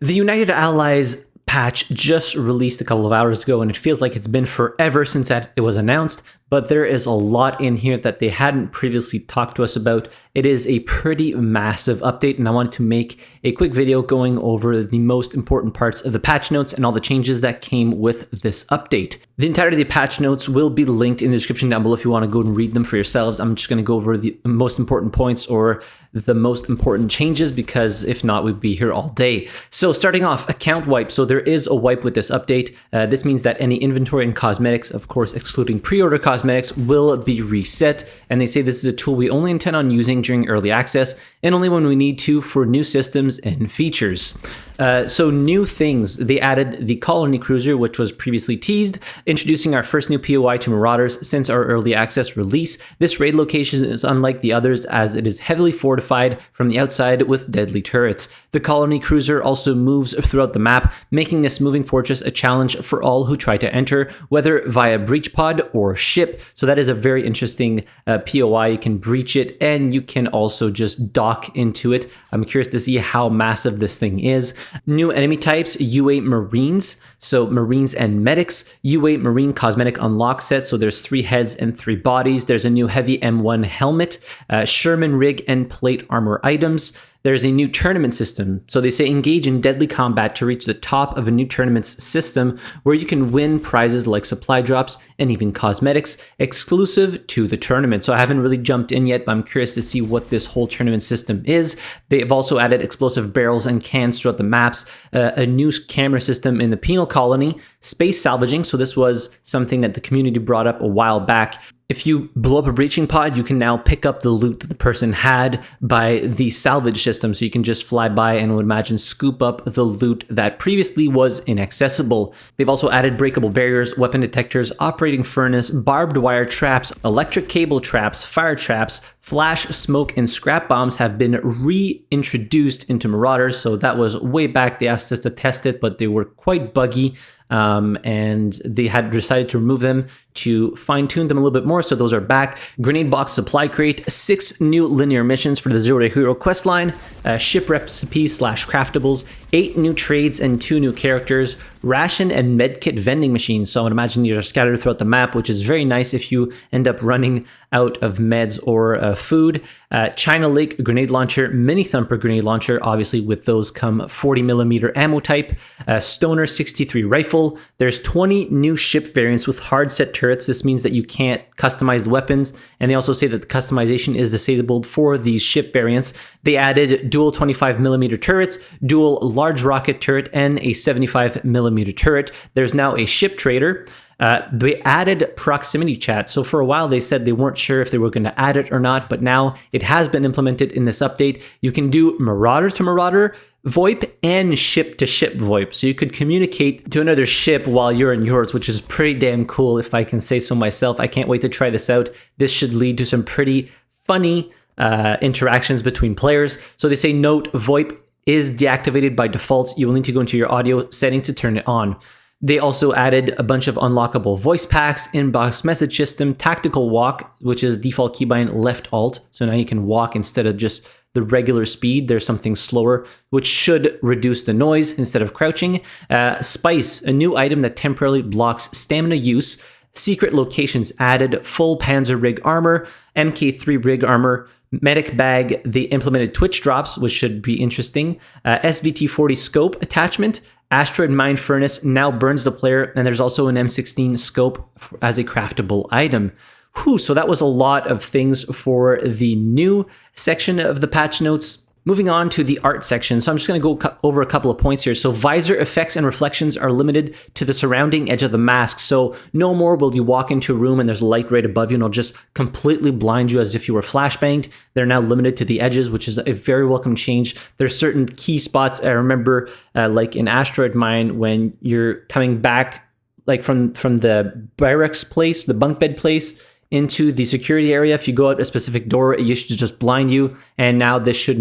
The United Allies patch just released a couple of hours ago, and it feels like it's been forever since that it was announced, but there is a lot in here that they hadn't previously talked to us about. It is a pretty massive update, and I wanted to make a quick video going over the most important parts of the patch notes and all the changes that came with this update. The entirety of the patch notes will be linked in the description down below if you want to go and read them for yourselves. I'm just going to go over the most important points or the most important changes, because if not, we'd be here all day. So starting off, account wipe. So there is a wipe with this update. This means that any inventory and cosmetics, of course excluding pre-order cosmetics, will be reset. And they say this is a tool we only intend on using during early access and only when we need to for new systems and features. So new things, they added the colony cruiser, which was previously teased, introducing our first new POI to Marauders since our early access release. This raid location is unlike the others as it is heavily fortified from the outside with deadly turrets. The colony cruiser also moves throughout the map, making this moving fortress a challenge for all who try to enter, whether via breach pod or ship. So that is a very interesting POI. You can breach it and you can also just dock into it. I'm curious to see how massive this thing is. New enemy types, UA Marines, so Marines and Medics, UA Marine cosmetic unlock set, so there's 3 heads and 3 bodies. There's a new heavy M1 helmet, Sherman rig and plate armor items. There's a new tournament system. So they say engage in deadly combat to reach the top of a new tournament's system where you can win prizes like supply drops and even cosmetics exclusive to the tournament. So I haven't really jumped in yet, but I'm curious to see what this whole tournament system is. They have also added explosive barrels and cans throughout the maps, a new camera system in the penal colony, space salvaging. So this was something that the community brought up a while back. If you blow up a breaching pod, you can now pick up the loot that the person had by the salvage system. So you can just fly by and, I would imagine, scoop up the loot that previously was inaccessible. They've also added breakable barriers, weapon detectors, operating furnace, barbed wire traps, electric cable traps, fire traps, flash, smoke, and scrap bombs have been reintroduced into Marauders. So that was way back. They asked us to test it, but they were quite buggy. And they had decided to remove them to fine-tune them a little bit more, so those are back. Grenade box supply crate, 6 new linear missions for the Zero Day Hero questline, ship recipes / craftables, 8 new trades and 2 new characters, ration and medkit vending machines. So I would imagine these are scattered throughout the map, which is very nice if you end up running out of meds or food. China Lake grenade launcher, mini thumper grenade launcher. Obviously with those come 40mm ammo type, Stoner 63 rifle. There's 20 new ship variants with hard set turrets. This means that you can't customize the weapons, and they also say that the customization is disabled for these ship variants. They added dual 25mm turrets, dual large rocket turret, and a 75mm turret. There's now a ship trader. They added proximity chat. So for a while they said they weren't sure if they were going to add it or not, but now it has been implemented in this update. You can do Marauder to Marauder VoIP and ship to ship VoIP. So you could communicate to another ship while you're in yours, which is pretty damn cool if I can say so myself. I can't wait to try this out. This should lead to some pretty funny interactions between players. So they say note, VoIP is deactivated by default. You will need to go into your audio settings to turn it on. They also added a bunch of unlockable voice packs, inbox message system, tactical walk, which is default keybind left alt. So now you can walk instead of just the regular speed. There's something slower, which should reduce the noise instead of crouching. Spice, a new item that temporarily blocks stamina use. Secret locations added, full Panzer rig armor, MK3 rig armor, medic bag. They implemented Twitch drops, which should be interesting. SVT-40 scope attachment. Asteroid Mine Furnace now burns the player, and there's also an M16 scope as a craftable item. Whew, so that was a lot of things for the new section of the patch notes. Moving on to the art section. So I'm just going to go over a couple of points here. So visor effects and reflections are limited to the surrounding edge of the mask. So no more will you walk into a room and there's a light right above you and it'll just completely blind you as if you were flashbanged. They're now limited to the edges, which is a very welcome change. There's certain key spots. I remember like in Asteroid Mine, when you're coming back like from the barracks place, the bunk bed place, into the security area. If you go out a specific door, it used to just blind you, and now this should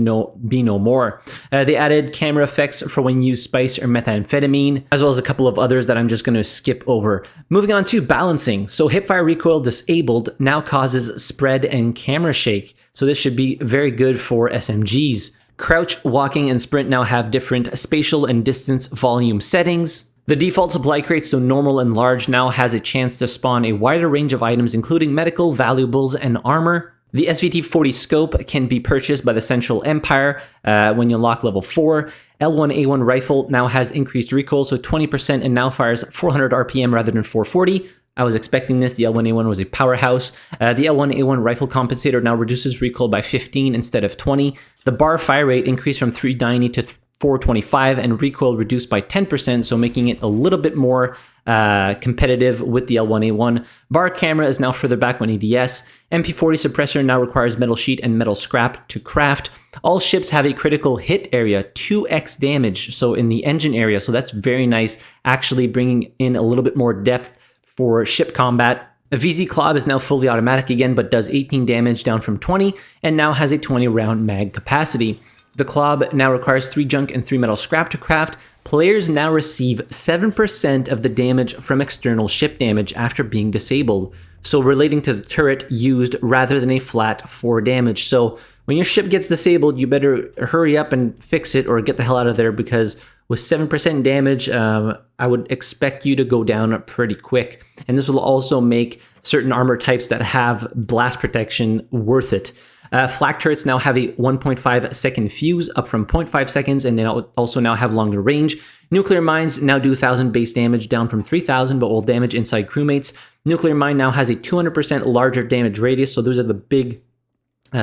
be no more. They added camera effects for when you use spice or methamphetamine, as well as a couple of others that I'm just going to skip over. Moving on to balancing. So hipfire recoil disabled now causes spread and camera shake. So this should be very good for SMGs. Crouch, walking, and sprint now have different spatial and distance volume settings. The default supply crate, so normal and large, now has a chance to spawn a wider range of items including medical, valuables, and armor. The SVT-40 scope can be purchased by the Central Empire when you unlock level 4. L1A1 rifle now has increased recoil, so 20%, and now fires 400 RPM rather than 440. I was expecting this. The L1A1 was a powerhouse. The L1A1 rifle compensator now reduces recoil by 15 instead of 20. The bar fire rate increased from 390 to 425, and recoil reduced by 10%, so making it a little bit more competitive with the L1A1. Bar camera is now further back when ADS. MP40 suppressor now requires metal sheet and metal scrap to craft. All ships have a critical hit area, 2x damage, so in the engine area, so that's very nice, actually bringing in a little bit more depth for ship combat. A VZ Club is now fully automatic again, but does 18 damage down from 20, and now has a 20 round mag capacity. The Club now requires 3 junk and 3 metal scrap to craft. Players now receive 7% of the damage from external ship damage after being disabled, so relating to the turret used rather than a flat 4 damage. So when your ship gets disabled, you better hurry up and fix it or get the hell out of there, because with 7% damage, I would expect you to go down pretty quick. And this will also make certain armor types that have blast protection worth it. Flak turrets now have a 1.5 second fuse, up from 0.5 seconds, and they also now have longer range. Nuclear mines now do 1,000 base damage, down from 3,000, but will damage inside crewmates. Nuclear mine now has a 200% larger damage radius, so those are the big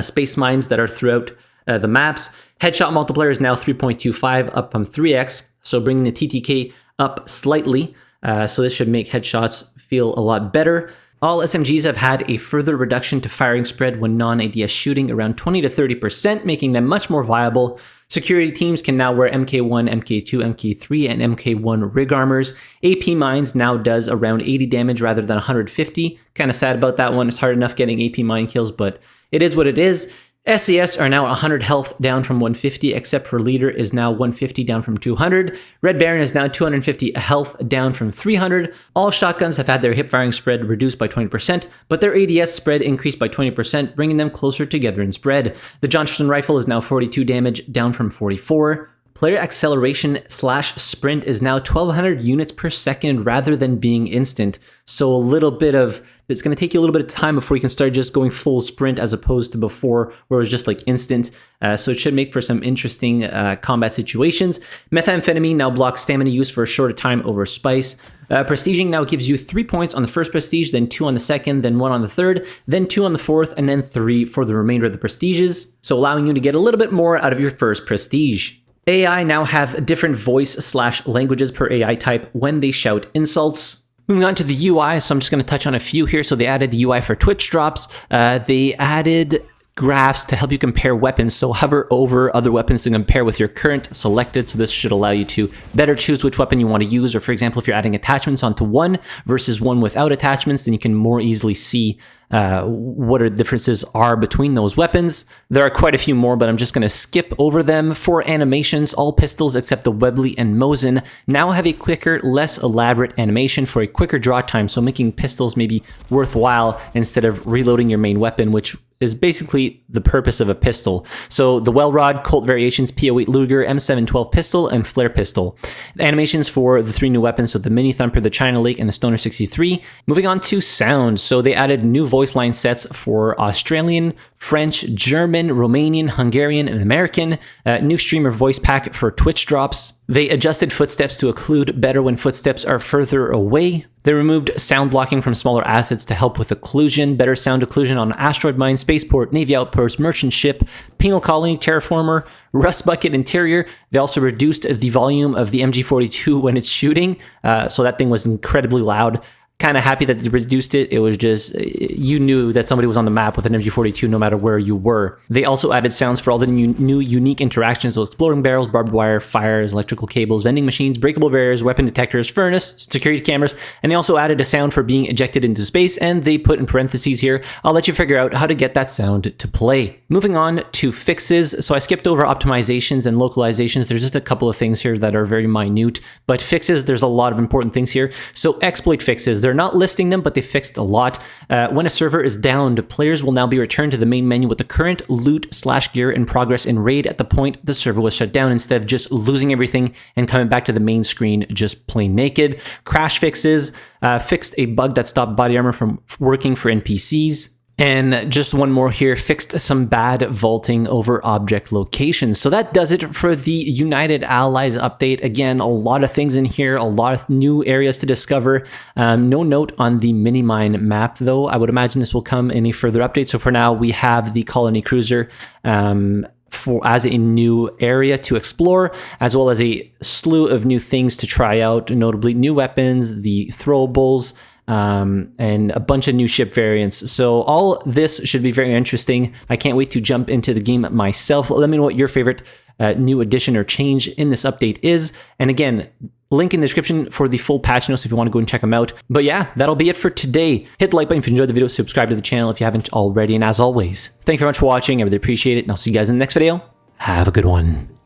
space mines that are throughout the maps. Headshot multiplier is now 3.25, up from 3x, so bringing the TTK up slightly. So this should make headshots feel a lot better. All SMGs have had a further reduction to firing spread when non-ADS shooting, around 20 to 30%, making them much more viable. Security teams can now wear MK1, MK2, MK3, and MK1 rig armors. AP mines now does around 80 damage rather than 150. Kind of sad about that one. It's hard enough getting AP mine kills, but it is what it is. SES are now 100 health, down from 150, except for Leader is now 150, down from 200. Red Baron is now 250 health, down from 300. All shotguns have had their hip firing spread reduced by 20%, but their ADS spread increased by 20%, bringing them closer together in spread. The Johnston rifle is now 42 damage, down from 44. Player acceleration / sprint is now 1200 units per second rather than being instant. So it's going to take you a little bit of time before you can start just going full sprint, as opposed to before where it was just like instant. So it should make for some interesting combat situations. Methamphetamine now blocks stamina use for a shorter time over spice. Prestiging now gives you 3 points on the first prestige, then 2 on the second, then 1 on the third, then 2 on the fourth, and then 3 for the remainder of the prestiges. So allowing you to get a little bit more out of your first prestige. AI now have different voice / languages per AI type when they shout insults. Moving on to the UI, so I'm just going to touch on a few here. So they added UI for Twitch drops. They added graphs to help you compare weapons. So hover over other weapons to compare with your current selected. So this should allow you to better choose which weapon you want to use. Or for example, if you're adding attachments onto one versus one without attachments, then you can more easily see what the differences are between those weapons. There are quite a few more, but I'm just going to skip over them. For animations, all pistols except the Webley and Mosin now have a quicker, less elaborate animation for a quicker draw time, so making pistols maybe worthwhile instead of reloading your main weapon, which is basically the purpose of a pistol. So the Well-Rod, Colt Variations, P08 Luger, M712 pistol, and Flare pistol. The animations for the 3 new weapons, so the Mini Thumper, the China Lake, and the Stoner 63. Moving on to sound. So they added new voice line sets for Australian, French, German, Romanian, Hungarian, and American. New streamer voice pack for Twitch drops. They adjusted footsteps to occlude better when footsteps are further away. They removed sound blocking from smaller assets to help with occlusion, better sound occlusion on Asteroid Mine, Spaceport, Navy Outpost, Merchant Ship, Penal Colony, Terraformer, Rust Bucket Interior. They also reduced the volume of the MG42 when it's shooting, so that thing was incredibly loud. Kind of happy that they reduced it. It was just, you knew that somebody was on the map with an MG42 no matter where you were. They also added sounds for all the new unique interactions, so exploding barrels, barbed wire, fires, electrical cables, vending machines, breakable barriers, weapon detectors, furnace, security cameras, and they also added a sound for being ejected into space, and they put in parentheses here, I'll let you figure out how to get that sound to play. Moving on to fixes. So I skipped over optimizations and localizations. There's just a couple of things here that are very minute, but fixes, there's a lot of important things here. So exploit fixes, they're not listing them, but they fixed a lot. When a server is downed, players will now be returned to the main menu with the current loot/gear in progress in raid at the point the server was shut down, instead of just losing everything and coming back to the main screen just plain naked. Crash fixes fixed a bug that stopped body armor from working for NPCs. And just one more here, fixed some bad vaulting over object locations. So that does it for the United Allies update. Again, a lot of things in here, a lot of new areas to discover. No note on the mini-mine map, though. I would imagine this will come in a further update. So for now, we have the colony cruiser as a new area to explore, as well as a slew of new things to try out, notably new weapons, the throwables, and a bunch of new ship variants. So all this should be very interesting. I can't wait to jump into the game myself. Let me know what your favorite new addition or change in this update is. And again, link in the description for the full patch notes if you want to go and check them out. But yeah, that'll be it for today. Hit the like button if you enjoyed the video, subscribe to the channel if you haven't already. And as always, thank you very much for watching. I really appreciate it. And I'll see you guys in the next video. Have a good one.